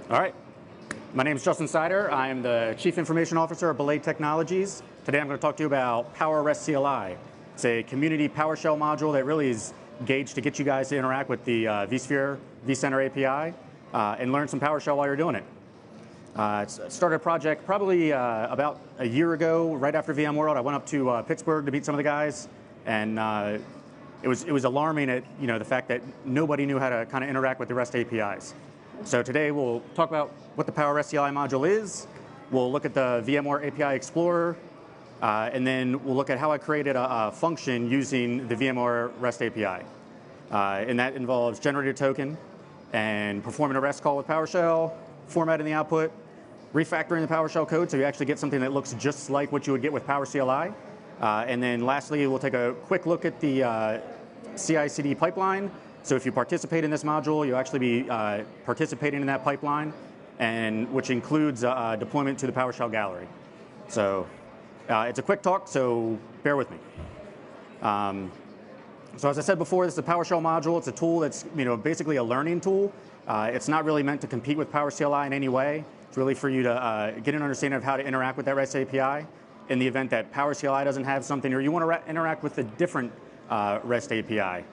All right. My name is Justin Sider. I am the Chief Information Officer of Belay Technologies. Today I'm going to talk to you about Power RestCLI. It's a community PowerShell module that really is gauged to get you guys to interact with the vSphere vCenter API and learn some PowerShell while you're doing it. Started a project probably about a year ago, right after VMworld. I went up to Pittsburgh to meet some of the guys, and it was alarming at the fact that nobody knew how to kind of interact with the REST APIs. So today we'll talk about what the Power RestCLI module is. We'll look at the VMware API Explorer, and then we'll look at how I created a function using the VMware REST API. And that involves generating a token and performing a REST call with PowerShell, formatting the output, refactoring the PowerShell code so you actually get something that looks just like what you would get with PowerCLI. And then lastly, we'll take a quick look at the CI/CD pipeline. So if you participate in this module, you'll actually be participating in that pipeline, and which includes deployment to the PowerShell gallery. So it's a quick talk, so bear with me. So as I said before, this is a PowerShell module. It's a tool that's basically a learning tool. It's not really meant to compete with PowerCLI in any way. It's really for you to get an understanding of how to interact with that REST API in the event that PowerCLI doesn't have something or you want to interact with a different REST API.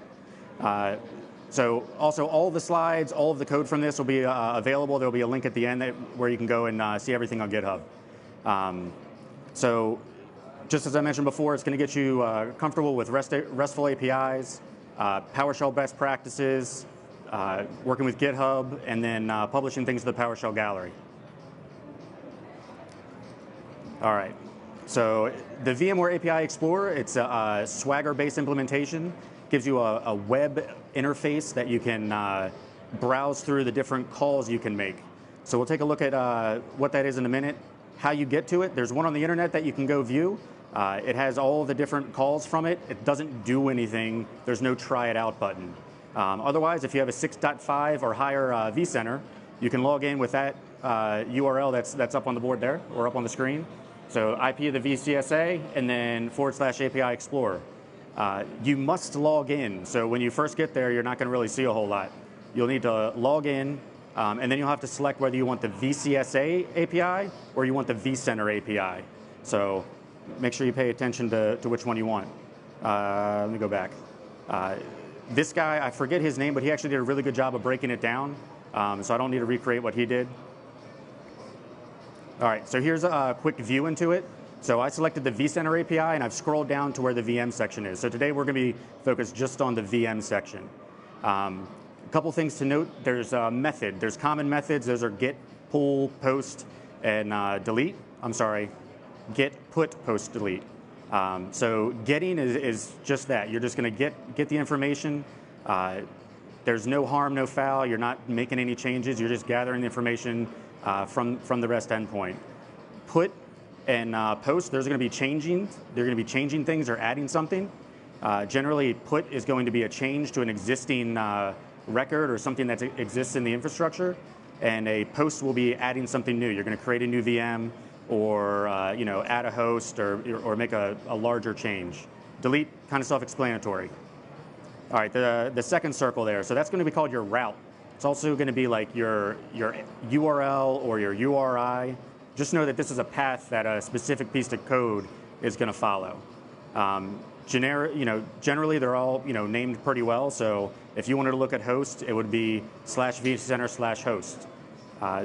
So also all of the slides, all of the code from this will be available. There will be a link at the end where you can go and see everything on GitHub. So just as I mentioned before, it's going to get you comfortable with RESTful APIs, PowerShell best practices, working with GitHub, and then publishing things to the PowerShell gallery. All right. So the VMware API Explorer, it's a Swagger-based implementation. Gives you a web interface that you can browse through the different calls you can make. So we'll take a look at what that is in a minute. How you get to it, there's one on the internet that you can go view. It has all the different calls from it. It doesn't do anything. There's no try it out button. Otherwise, if you have a 6.5 or higher vCenter, you can log in with that URL that's up on the board there or up on the screen. So IP of the VCSA and then /API Explorer. You must log in. So when you first get there, you're not going to really see a whole lot. You'll need to log in, and then you'll have to select whether you want the VCSA API or you want the vCenter API. So make sure you pay attention to which one you want. Let me go back. This guy, I forget his name, but he actually did a really good job of breaking it down, so I don't need to recreate what he did. All right, so here's a quick view into it. So I selected the vCenter API, and I've scrolled down to where the VM section is. So today we're going to be focused just on the VM section. A couple things to note. There's a method. There's common methods. Those are get, pull, post, and delete. I'm sorry, get, put, post, delete. So getting is just that. You're just going to get the information. There's no harm, no foul. You're not making any changes. You're just gathering the information from the REST endpoint. Put and post, there's going to be changing. They're going to be changing things or adding something. Generally, put is going to be a change to an existing record or something that exists in the infrastructure, and a post will be adding something new. You're going to create a new VM or add a host or make a larger change. Delete, kind of self-explanatory. All right, the second circle there. So that's going to be called your route. It's also going to be like your URL or your URI. Just know that this is a path that a specific piece of code is going to follow. Generally they're all named pretty well. So if you wanted to look at host, it would be /vCenter/host.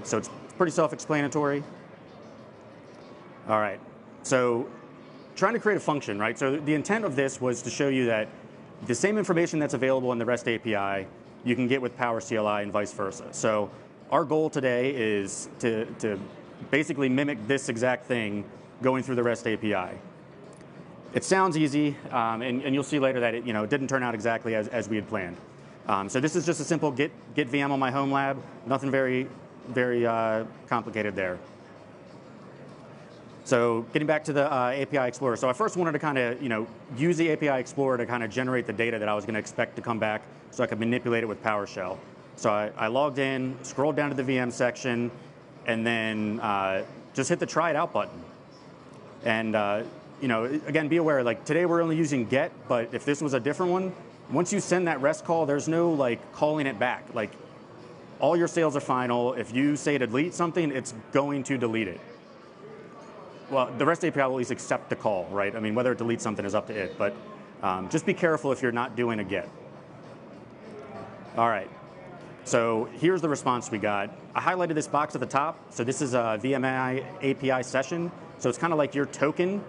So it's pretty self-explanatory. All right. So trying to create a function, right? So the intent of this was to show you that the same information that's available in the REST API you can get with PowerCLI and vice versa. So our goal today is to basically mimic this exact thing going through the REST API. It sounds easy, and you'll see later that it didn't turn out exactly as we had planned. So this is just a simple get VM on my home lab. Nothing very complicated there. So getting back to the API Explorer. So I first wanted to kind of use the API Explorer to kind of generate the data that I was going to expect to come back so I could manipulate it with PowerShell. So I logged in, scrolled down to the VM section, and then just hit the try it out button. And again, be aware, like today we're only using get, but if this was a different one, once you send that REST call, there's no like calling it back. Like all your sales are final. If you say to delete something, it's going to delete it. Well, the REST API will at least accept the call, right? I mean, whether it deletes something is up to it, but just be careful if you're not doing a GET. All right, so here's the response we got. I highlighted this box at the top. So this is a VMware API session. So it's kind of like your token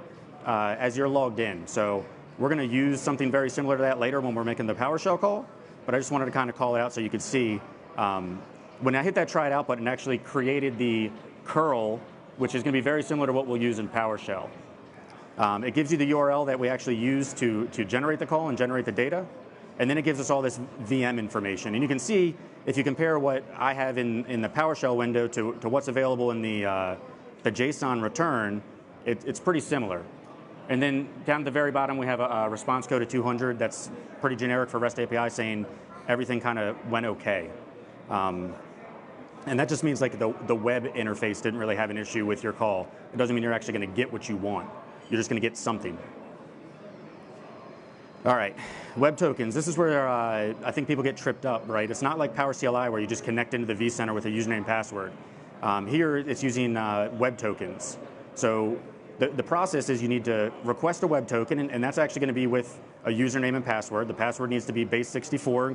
as you're logged in. So we're going to use something very similar to that later when we're making the PowerShell call, but I just wanted to kind of call it out so you could see. When I hit that try it out button, it actually created the curl, which is going to be very similar to what we'll use in PowerShell. It gives you the URL that we actually use to generate the call and generate the data. And then it gives us all this VM information. And you can see, if you compare what I have in the PowerShell window to what's available in the JSON return, it's pretty similar. And then down at the very bottom, we have a response code of 200 that's pretty generic for REST API saying everything kind of went okay. And that just means like the web interface didn't really have an issue with your call. It doesn't mean you're actually going to get what you want. You're just going to get something. All right, web tokens. This is where I think people get tripped up, right? It's not like PowerCLI where you just connect into the vCenter with a username and password. Here, it's using web tokens. So the process is you need to request a web token, and that's actually going to be with a username and password. The password needs to be base64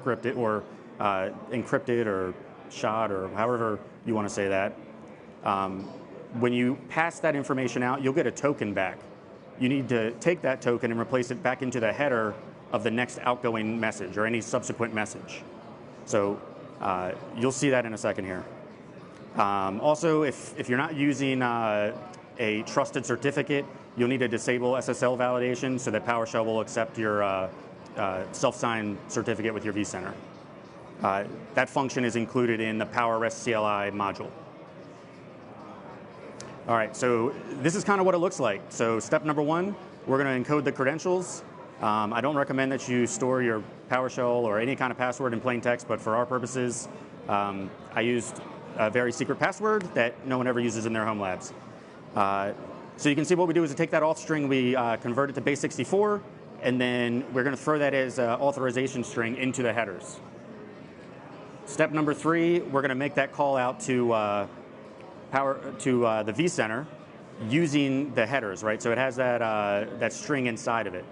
encrypted or SHA or however you want to say that. When you pass that information out, you'll get a token back. You need to take that token and replace it back into the header of the next outgoing message or any subsequent message. So you'll see that in a second here. Also, if you're not using a trusted certificate, you'll need to disable SSL validation so that PowerShell will accept your self-signed certificate with your vCenter. That function is included in the Power RestCLI module. All right, so this is kind of what it looks like. So step number one, we're going to encode the credentials. I don't recommend that you store your PowerShell or any kind of password in plain text, but for our purposes, I used a very secret password that no one ever uses in their home labs. So you can see what we do is to take that auth string, we convert it to base64, and then we're going to throw that as an authorization string into the headers. Step number three, we're going to make that call out to the vCenter using the headers, right? So it has that string inside of it.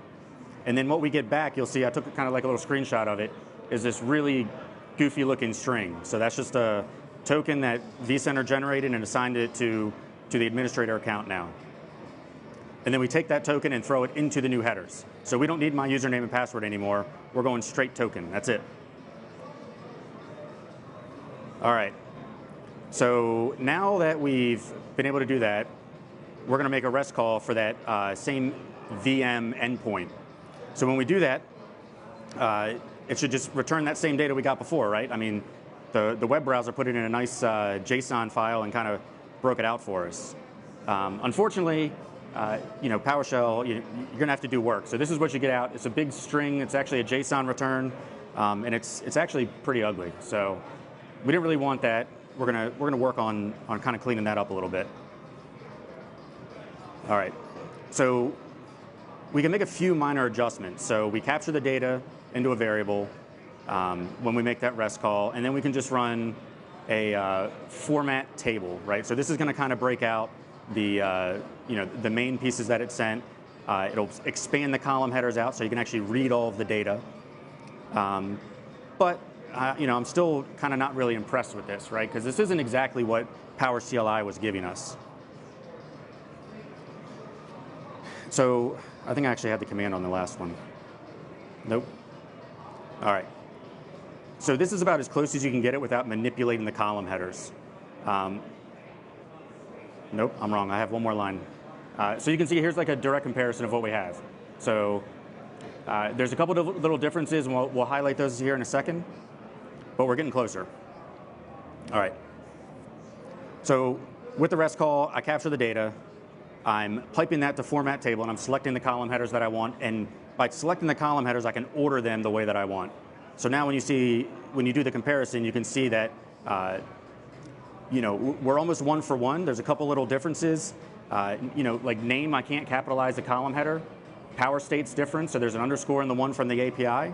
And then what we get back, you'll see I took kind of like a little screenshot of it, is this really goofy looking string. So that's just a token that vCenter generated and assigned it to the administrator account now. And then we take that token and throw it into the new headers. So we don't need my username and password anymore. We're going straight token. That's it. All right. So now that we've been able to do that, we're going to make a REST call for that same VM endpoint. So when we do that, it should just return that same data we got before, right? I mean, the web browser put it in a nice JSON file and kind of broke it out for us. Unfortunately, PowerShell, you're going to have to do work. So this is what you get out. It's a big string. It's actually a JSON return, and it's actually pretty ugly. So we didn't really want that. We're gonna work on kind of cleaning that up a little bit. All right. So we can make a few minor adjustments. So we capture the data into a variable when we make that REST call, and then we can just run a format table, right? So this is going to kind of break out the the main pieces that it sent. It'll expand the column headers out so you can actually read all of the data. But I'm still kind of not really impressed with this, right? Because this isn't exactly what PowerCLI was giving us. So I think I actually had the command on the last one. Nope. All right. So this is about as close as you can get it without manipulating the column headers. Nope, I'm wrong. I have one more line. So you can see here's like a direct comparison of what we have. So there's a couple of little differences, and we'll highlight those here in a second. But we're getting closer. All right. So with the REST call, I capture the data. I'm piping that to format table, and I'm selecting the column headers that I want. And by selecting the column headers, I can order them the way that I want. So now when you do the comparison, you can see that we're almost one for one. There's a couple little differences. Like name, I can't capitalize the column header. Power state's different, so there's an underscore in the one from the API.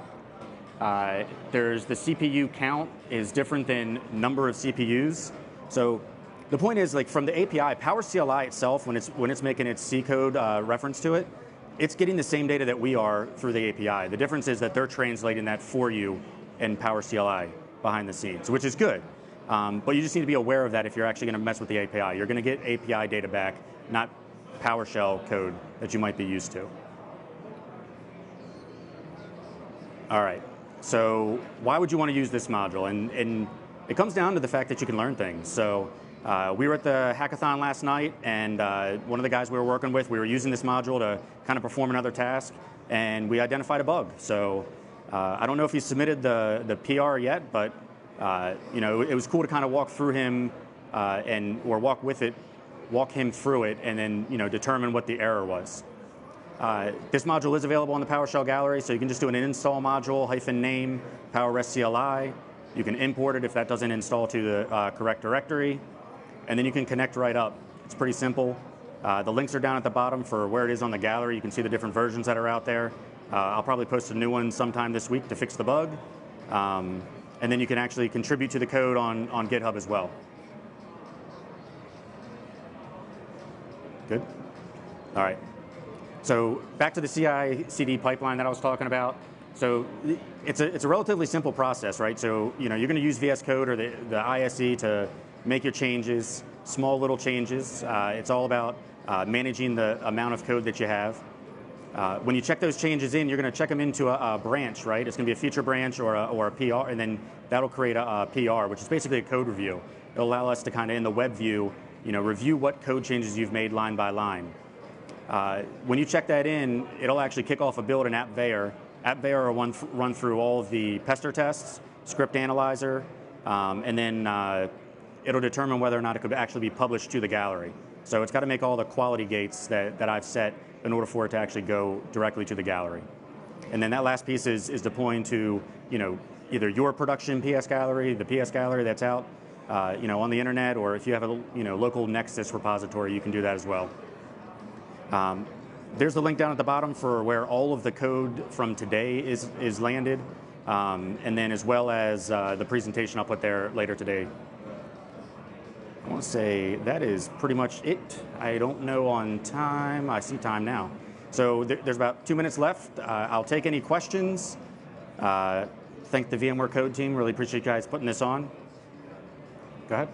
There's the CPU count is different than number of CPUs. So the point is, like from the API, PowerCLI itself, when it's making its C code reference to it, it's getting the same data that we are through the API. The difference is that they're translating that for you in PowerCLI behind the scenes, which is good. But you just need to be aware of that if you're actually going to mess with the API. You're going to get API data back, not PowerShell code that you might be used to. All right, so why would you want to use this module? And it comes down to the fact that you can learn things. So we were at the hackathon last night, and one of the guys we were working with, we were using this module to kind of perform another task, and we identified a bug. So I don't know if he submitted the PR yet, but it was cool to kind of walk through him or walk him through it, and then determine what the error was. This module is available on the PowerShell gallery, so you can just do an install module -name PowerRestCLI. You can import it if that doesn't install to the correct directory, and then you can connect right up. It's pretty simple. The links are down at the bottom for where it is on the gallery. You can see the different versions that are out there. I'll probably post a new one sometime this week to fix the bug. And then you can actually contribute to the code on GitHub as well. Good? All right. So back to the CI/CD pipeline that I was talking about. So it's a relatively simple process, right? So you're going to use VS Code or the ISE to make your changes, small little changes. It's all about managing the amount of code that you have. When you check those changes in, you're going to check them into a branch, right? It's going to be a feature branch or a PR, and then that'll create a PR, which is basically a code review. It'll allow us to kind of, in the web view, review what code changes you've made line by line. When you check that in, it'll actually kick off a build in AppVeyor. AppVeyor will run through all of the Pester tests, script analyzer, and then it'll determine whether or not it could actually be published to the gallery. So it's got to make all the quality gates that I've set in order for it to actually go directly to the gallery. And then that last piece is deploying to either your production PS gallery, the PS gallery that's out on the internet, or if you have a local Nexus repository, you can do that as well. There's the link down at the bottom for where all of the code from today is landed, and then as well as the presentation I'll put there later today. I want to say that is pretty much it. I don't know on time. I see time now. So there's about 2 minutes left. I'll take any questions. Thank the VMware code team. Really appreciate you guys putting this on. Go ahead.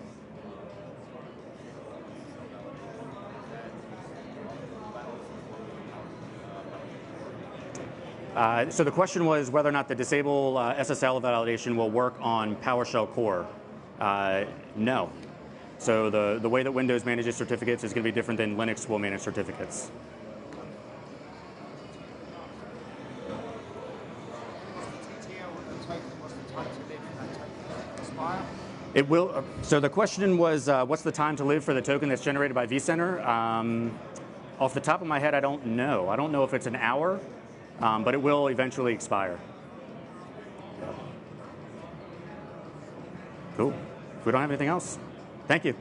So the question was whether or not the disable SSL validation will work on PowerShell core. No. So the way that Windows manages certificates is going to be different than Linux will manage certificates. It will. So the question was, what's the time to live for the token that's generated by vCenter? Off the top of my head, I don't know. I don't know if it's an hour, but it will eventually expire. Cool. If we don't have anything else, thank you.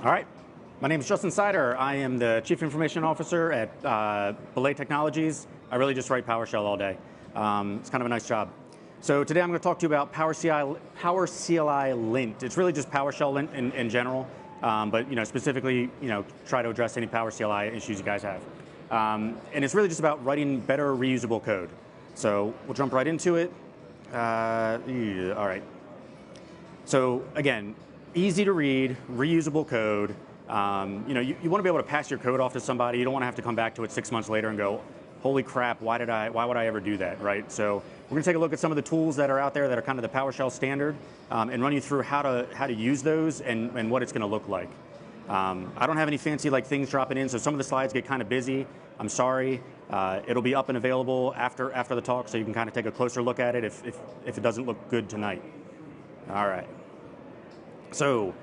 All right. My name is Justin Sider. I am the Chief Information Officer at Belay Technologies. I really just write PowerShell all day. It's kind of a nice job. So today I'm going to talk to you about PowerCLI lint. It's really just PowerShell lint in general, but specifically try to address any PowerCLI issues you guys have. And it's really just about writing better reusable code. So we'll jump right into it. All right. So again, easy to read, reusable code. You want to be able to pass your code off to somebody. You don't want to have to come back to it 6 months later and go, holy crap, why would I ever do that, right? So we're going to take a look at some of the tools that are out there that are kind of the PowerShell standard and run you through how to use those and what it's going to look like. I don't have any fancy things dropping in, so some of the slides get kind of busy. I'm sorry. It'll be up and available after the talk, so you can kind of take a closer look at it if it doesn't look good tonight. All right. So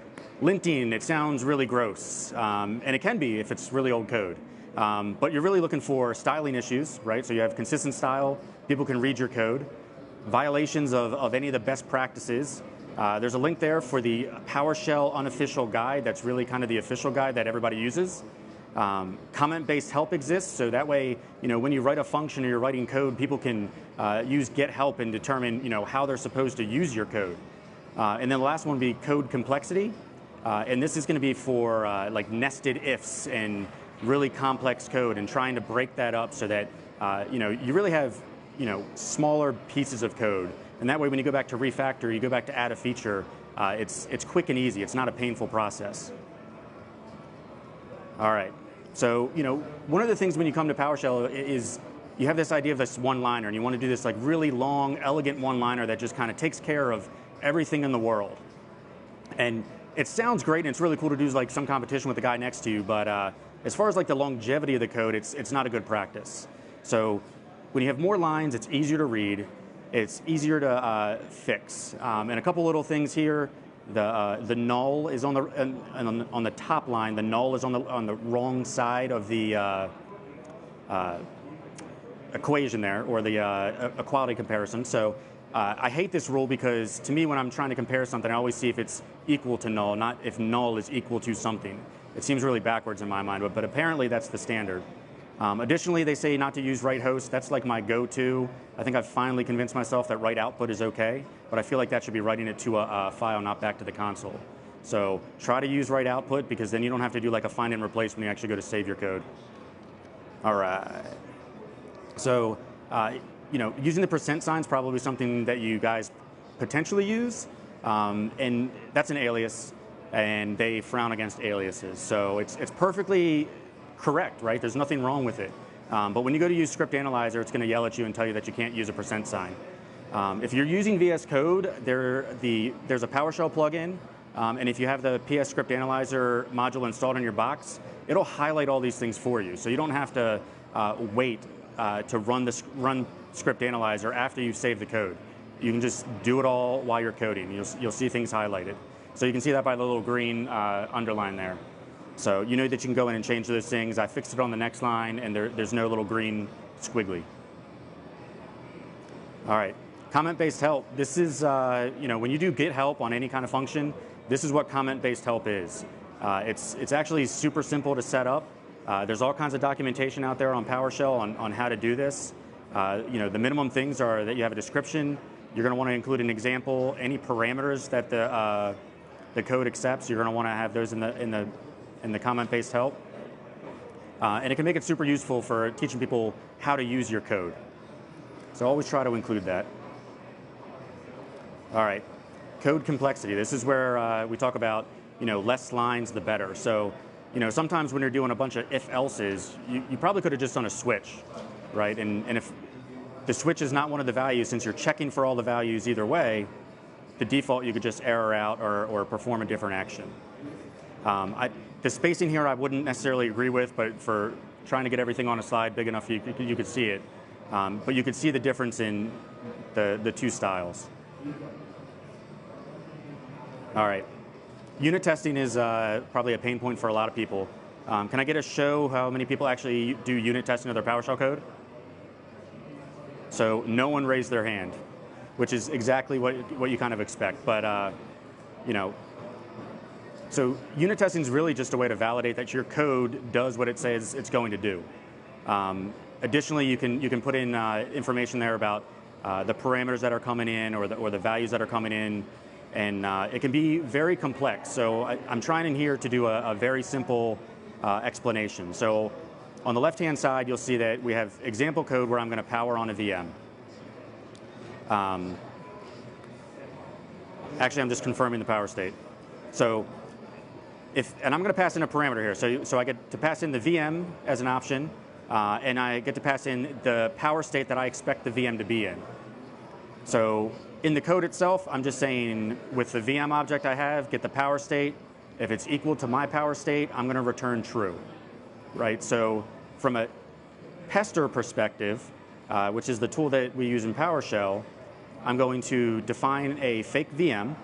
linting, it sounds really gross, and it can be if it's really old code. But you're really looking for styling issues, right? So you have consistent style, people can read your code, violations of any of the best practices. There's a link there for the PowerShell unofficial guide. That's really kind of the official guide that everybody uses. Comment-based help exists, so that way, when you write a function or you're writing code, people can use get help and determine, how they're supposed to use your code. And then the last one would be code complexity. And this is going to be for nested ifs and really complex code and trying to break that up so that you really have smaller pieces of code. And that way when you go back to refactor, you go back to add a feature, it's quick and easy. It's not a painful process. All right. So one of the things when you come to PowerShell is you have this idea of this one-liner, and you want to do this really long, elegant one-liner that just kind of takes care of everything in the world. And it sounds great, and it's really cool to do some competition with the guy next to you, but as far as the longevity of the code, it's not a good practice. So when you have more lines, it's easier to read, it's easier to fix. And a couple little things here. The null is on the top line. The null is on the wrong side of the equation there, or the equality comparison. So I hate this rule because to me, when I'm trying to compare something, I always see if it's equal to null, not if null is equal to something. It seems really backwards in my mind, but apparently that's the standard. Additionally, they say not to use write host. That's my go-to. I think I've finally convinced myself that write output is okay, but I feel like that should be writing it to a file, not back to the console. So try to use write output because then you don't have to do a find and replace when you actually go to save your code. All right. So using the % sign is probably something that you guys potentially use, and that's an alias, and they frown against aliases. So it's perfectly correct, right? There's nothing wrong with it. But when you go to use Script Analyzer, it's going to yell at you and tell you that you can't use a % sign. If you're using VS Code, there's a PowerShell plugin, and if you have the PS Script Analyzer module installed in your box, it'll highlight all these things for you. So you don't have to wait to run Script Analyzer after you save the code. You can just do it all while you're coding. You'll see things highlighted. So you can see that by the little green underline there. So you know that you can go in and change those things. I fixed it on the next line, and there's no little green squiggly. All right, comment-based help. This is, when you do get help on any kind of function, this is what comment-based help is. It's actually super simple to set up. There's all kinds of documentation out there on PowerShell on how to do this. The minimum things are that you have a description. You're going to want to include an example. Any parameters that the code accepts, you're going to want to have those in the comment-based help. And it can make it super useful for teaching people how to use your code. So always try to include that. All right, code complexity. This is where we talk about less lines the better. So sometimes when you're doing a bunch of if-elses, you probably could have just done a switch, right? And if the switch is not one of the values, since you're checking for all the values either way, the default you could just error out or perform a different action. The spacing here I wouldn't necessarily agree with, but for trying to get everything on a slide big enough you could see it. But you could see the difference in the two styles. All right. Unit testing is probably a pain point for a lot of people. Can I get a show how many people actually do unit testing of their PowerShell code? So no one raised their hand, which is exactly what you kind of expect. But So unit testing is really just a way to validate that your code does what it says it's going to do. Additionally, you can put in information there about the parameters that are coming in or the values that are coming in, and it can be very complex. So I'm trying in here to do a very simple explanation. So on the left-hand side, you'll see that we have example code where I'm going to power on a VM. Actually, I'm just confirming the power state. So and I'm going to pass in a parameter here. So I get to pass in the VM as an option, and I get to pass in the power state that I expect the VM to be in. So in the code itself, I'm just saying with the VM object I have, get the power state. If it's equal to my power state, I'm going to return true, right? So from a Pester perspective, which is the tool that we use in PowerShell, I'm going to define a fake VM,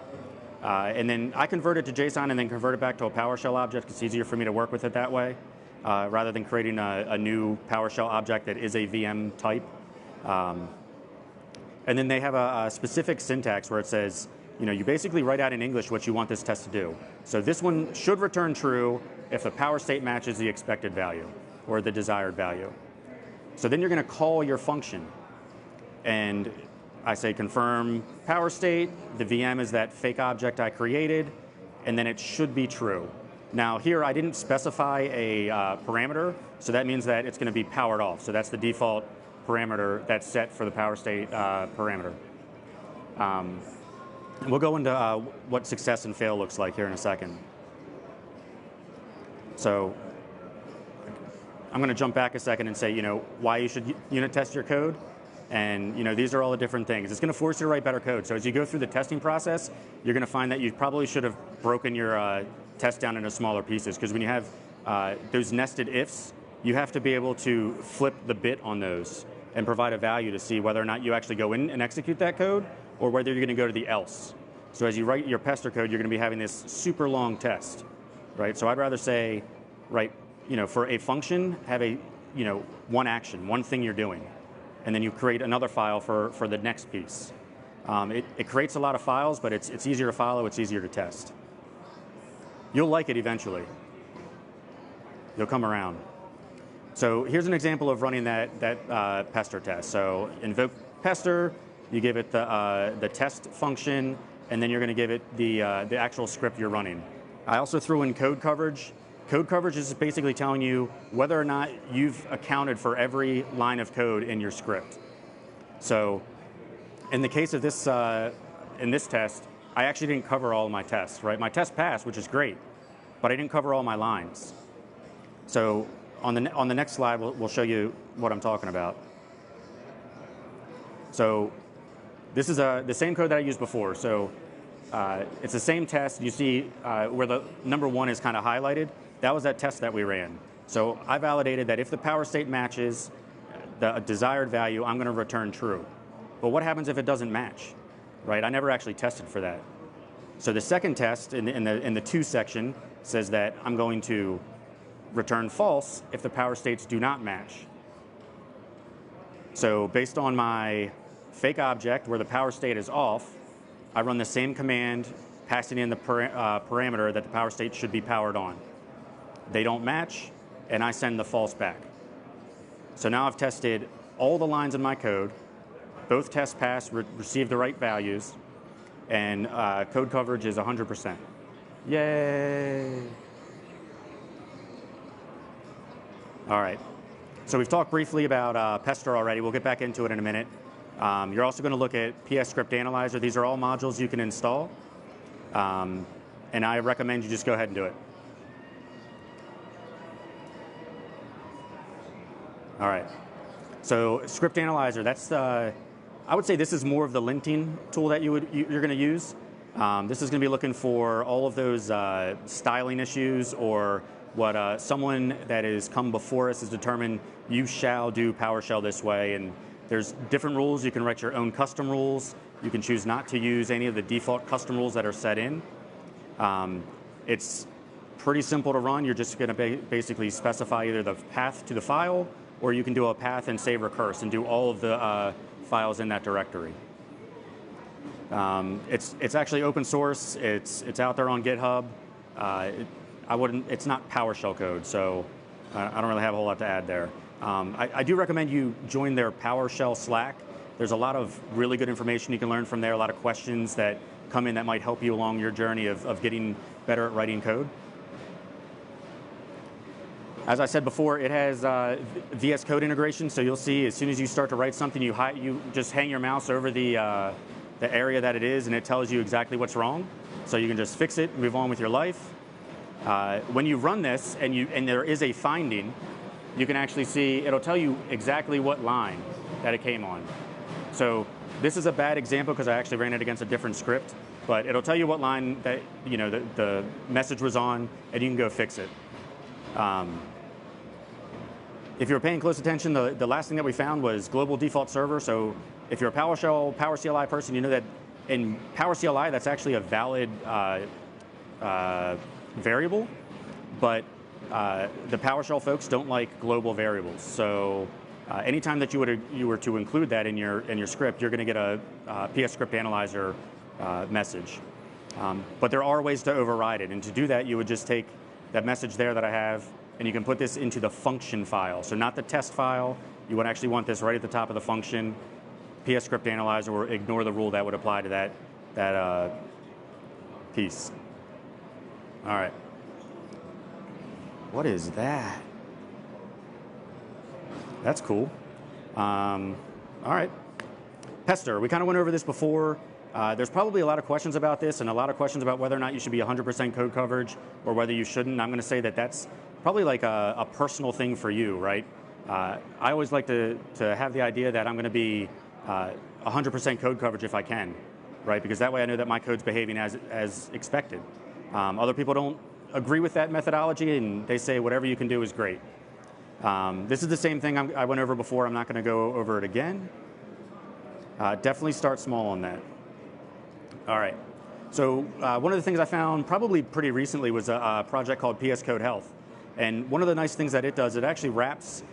and then I convert it to JSON and then convert it back to a PowerShell object. It's easier for me to work with it that way, rather than creating a new PowerShell object that is a VM type. And then they have a specific syntax where it says, you basically write out in English what you want this test to do. So this one should return true if the power state matches the expected value or the desired value. So then you're going to call your function. And I say confirm power state. The VM is that fake object I created, and then it should be true. Now here I didn't specify a parameter, so that means that it's going to be powered off. So that's the default parameter that's set for the power state parameter. And we'll go into what success and fail looks like here in a second. So I'm going to jump back a second and say, why you should unit test your code. And these are all the different things. It's going to force you to write better code. So as you go through the testing process, you're going to find that you probably should have broken your test down into smaller pieces. Because when you have those nested ifs, you have to be able to flip the bit on those and provide a value to see whether or not you actually go in and execute that code, or whether you're going to go to the else. So as you write your Pester code, you're going to be having this super long test, right? So I'd rather say, for a function, have a one action, one thing you're doing, and then you create another file for the next piece. It creates a lot of files, but it's easier to follow, it's easier to test. You'll like it eventually. You'll come around. So here's an example of running that Pester test. So invoke Pester, you give it the test function, and then you're going to give it the actual script you're running. I also threw in code coverage. Code coverage is basically telling you whether or not you've accounted for every line of code in your script. So in the case of this, in this test, I actually didn't cover all of my tests, right? My test passed, which is great, but I didn't cover all my lines. So on the next slide, we'll show you what I'm talking about. So this is the same code that I used before. So it's the same test. You see where the number 1 is kind of highlighted. That was that test that we ran. So I validated that if the power state matches the desired value, I'm going to return true. But what happens if it doesn't match? Right? I never actually tested for that. So the second test in the to section says that I'm going to return false if the power states do not match. So based on my fake object where the power state is off, I run the same command, passing in the parameter that the power state should be powered on. They don't match, and I send the false back. So now I've tested all the lines in my code. Both tests pass, receive the right values, and code coverage is 100%. Yay! All right. So we've talked briefly about Pester already. We'll get back into it in a minute. You're also going to look at PSCodeHealth. These are all modules you can install. And I recommend you just go ahead and do it. All right. So script analyzer, that's I would say this is more of the linting tool that you're going to use. This is going to be looking for all of those styling issues, or what someone that has come before us has determined you shall do PowerShell this way. And there's different rules. You can write your own custom rules. You can choose not to use any of the default custom rules that are set in. It's pretty simple to run. You're just going to basically specify either the path to the file, or you can do a path and say recurse and do all of the files in that directory. It's actually open source. It's out there on GitHub. It's not PowerShell code, so I don't really have a whole lot to add there. I do recommend you join their PowerShell Slack. There's a lot of really good information you can learn from there, a lot of questions that come in that might help you along your journey of getting better at writing code. As I said before, it has VS Code integration, so you'll see as soon as you start to write something, you just hang your mouse over the area that it is, and it tells you exactly what's wrong. So you can just fix it, move on with your life. When you run this and there is a finding, you can actually see, it'll tell you exactly what line that it came on. So this is a bad example because I actually ran it against a different script, but it'll tell you what line that the message was on, and you can go fix it. If you're paying close attention, the last thing that we found was global default server. So if you're a PowerShell, PowerCLI person, you know that in PowerCLI, that's actually a valid variable, but the PowerShell folks don't like global variables. So anytime that you were to include that in your script, you're going to get a PS script analyzer message. But there are ways to override it, and to do that, you would just take that message there that I have, and you can put this into the function file. So not the test file. You would actually want this right at the top of the function. PS script analyzer will ignore the rule that would apply to that piece. All right. What is that? That's cool. All right. Pester, we kind of went over this before. There's probably a lot of questions about this and a lot of questions about whether or not you should be 100% code coverage or whether you shouldn't. I'm going to say that that's probably like a personal thing for you, right? I always like to have the idea that I'm going to be 100% code coverage if I can, right? Because that way I know that my code's behaving as expected. Other people don't agree with that methodology, and they say whatever you can do is great. This is the same thing I went over before. I'm not going to go over it again. Definitely start small on that. All right. So one of the things I found probably pretty recently was a project called PSCodeHealth. And one of the nice things that it does, it actually wraps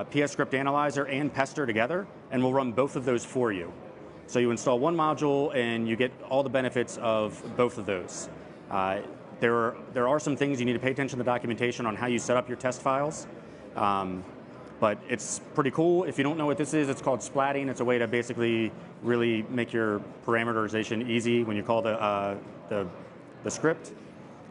PS Script Analyzer and Pester together, and will run both of those for you. So you install one module, and you get all the benefits of both of those. There are some things you need to pay attention to the documentation on how you set up your test files. But it's pretty cool. If you don't know what this is, it's called splatting. It's a way to basically really make your parameterization easy when you call the script.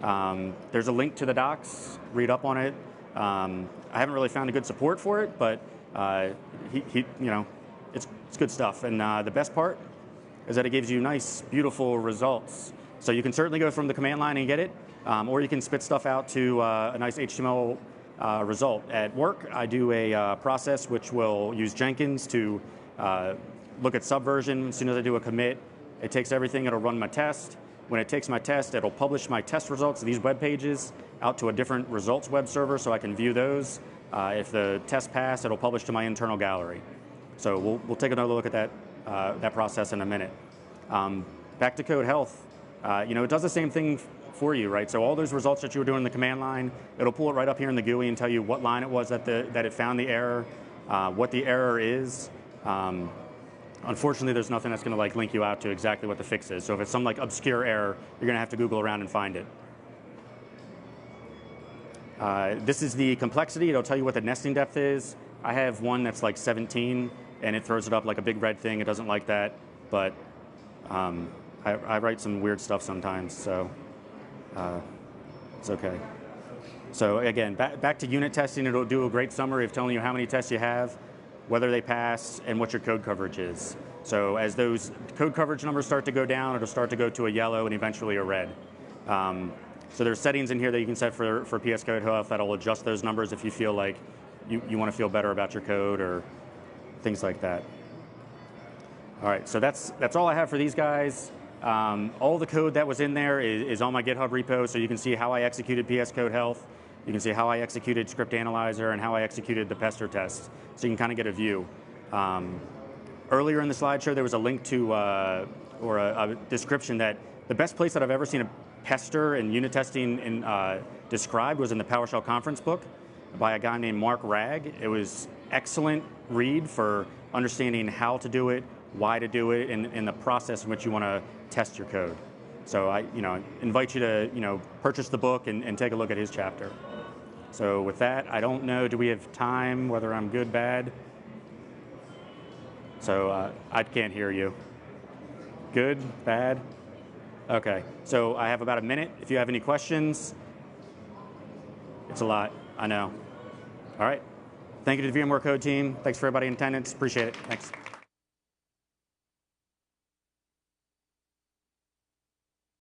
There's a link to the docs. Read up on it. I haven't really found a good support for it, but it's good stuff. And the best part is that it gives you nice, beautiful results. So you can certainly go from the command line and get it, or you can spit stuff out to a nice HTML result. At work, I do a process which will use Jenkins to look at Subversion. As soon as I do a commit, it takes everything, it'll run my test. When it takes my test, it'll publish my test results, these web pages, out to a different results web server so I can view those. If the test passed, it'll publish to my internal gallery. So we'll take another look at that process in a minute. Back to CodeHealth, it does the same thing for you, right? So all those results that you were doing in the command line, it'll pull it right up here in the GUI and tell you what line it was that it found the error, what the error is. Unfortunately, there's nothing that's going to link you out to exactly what the fix is. So if it's some obscure error, you're going to have to Google around and find it. This is the complexity. It'll tell you what the nesting depth is. I have one that's 17, and it throws it up like a big red thing. It doesn't like that, but I write some weird stuff sometimes, so it's okay. So again, back to unit testing. It'll do a great summary of telling you how many tests you have, whether they pass, and what your code coverage is. So as those code coverage numbers start to go down, it'll start to go to a yellow and eventually a red. So there's settings in here that you can set for PSCodeHealth that'll adjust those numbers if you feel like you want to feel better about your code or things like that. All right, so that's all I have for these guys. All the code that was in there is on my GitHub repo, so you can see how I executed PSCodeHealth. You can see how I executed Script Analyzer and how I executed the Pester test, so you can kind of get a view. Earlier in the slideshow, there was a link to, or a description that the best place that I've ever seen a Pester and unit testing described was in the PowerShell conference book by a guy named Mark Ragg. It was excellent read for understanding how to do it, why to do it, and the process in which you want to test your code. So I invite you to purchase the book and take a look at his chapter. So with that, I don't know, do we have time, whether I'm good, bad? So I can't hear you. Good, bad? Okay, so I have about a minute. If you have any questions, it's a lot, I know. All right, thank you to the VMware Code team. Thanks for everybody in attendance, appreciate it, thanks.